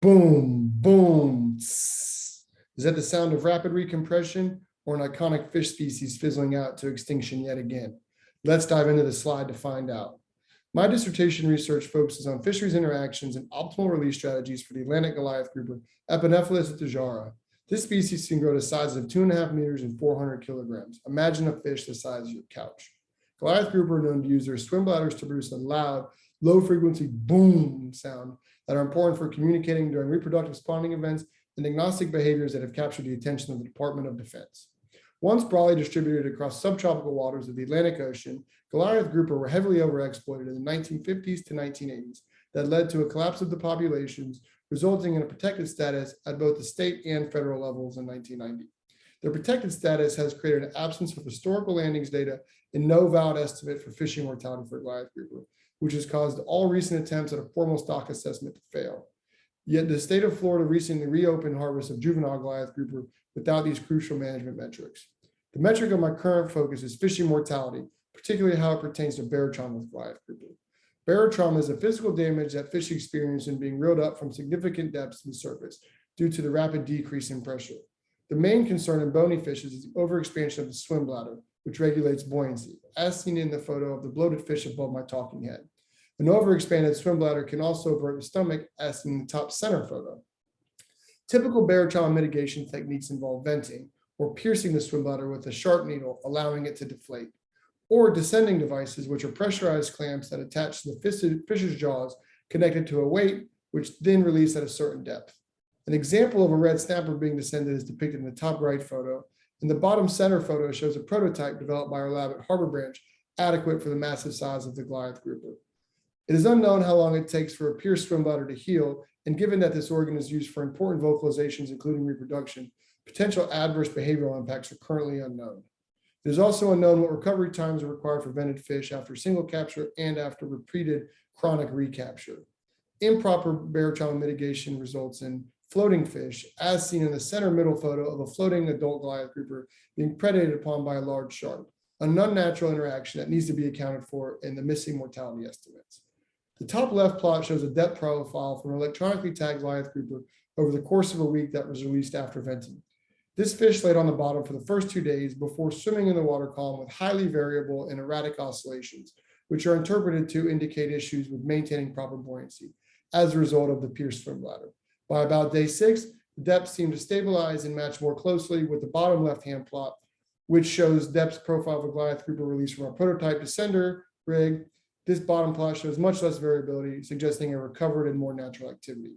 Boom, boom. Tss. Is that the sound of rapid recompression or an iconic fish species fizzling out to extinction yet again? Let's dive into the slide to find out. My dissertation research focuses on fisheries interactions and optimal release strategies for the Atlantic Goliath grouper, Epinephelus itajara. This species can grow to sizes of 2.5 meters and 400 kilograms. Imagine a fish the size of your couch. Goliath grouper are known to use their swim bladders to produce a loud, low-frequency boom sound that are important for communicating during reproductive spawning events and agnostic behaviors that have captured the attention of the Department of Defense. Once broadly distributed across subtropical waters of the Atlantic Ocean, Goliath grouper were heavily overexploited in the 1950s to 1980s that led to a collapse of the populations, resulting in a protected status at both the state and federal levels in 1990. Their protected status has created an absence of historical landings data and no valid estimate for fishing mortality for Goliath grouper, which has caused all recent attempts at a formal stock assessment to fail. Yet the state of Florida recently reopened harvest of juvenile Goliath grouper without these crucial management metrics. The metric of my current focus is fishing mortality, particularly how it pertains to barotrauma with Goliath grouper. Barotrauma is a physical damage that fish experience in being reeled up from significant depths to the surface due to the rapid decrease in pressure. The main concern in bony fishes is the overexpansion of the swim bladder, which regulates buoyancy, as seen in the photo of the bloated fish above my talking head. An overexpanded swim bladder can also avert the stomach, as seen in the top center photo. Typical barotrauma mitigation techniques involve venting or piercing the swim bladder with a sharp needle, allowing it to deflate, or descending devices, which are pressurized clamps that attach to the fish's jaws connected to a weight, which then release at a certain depth. An example of a red snapper being descended is depicted in the top right photo, and the bottom center photo shows a prototype developed by our lab at Harbor Branch, adequate for the massive size of the Goliath grouper. It is unknown how long it takes for a pierced swim bladder to heal, and given that this organ is used for important vocalizations, including reproduction, potential adverse behavioral impacts are currently unknown. It is also unknown what recovery times are required for vented fish after single capture and after repeated chronic recapture. Improper barotrauma mitigation results in floating fish, as seen in the center middle photo of a floating adult Goliath grouper being predated upon by a large shark, an unnatural interaction that needs to be accounted for in the missing mortality estimates. The top left plot shows a depth profile from an electronically tagged Goliath grouper over the course of a week that was released after venting. This fish laid on the bottom for the first 2 days before swimming in the water column with highly variable and erratic oscillations, which are interpreted to indicate issues with maintaining proper buoyancy as a result of the pierced swim bladder. By about day 6, the depth seemed to stabilize and match more closely with the bottom left-hand plot, which shows depth profile of a Goliath grouper released from our prototype descender rig. This bottom plot shows much less variability, suggesting a recovered and more natural activity.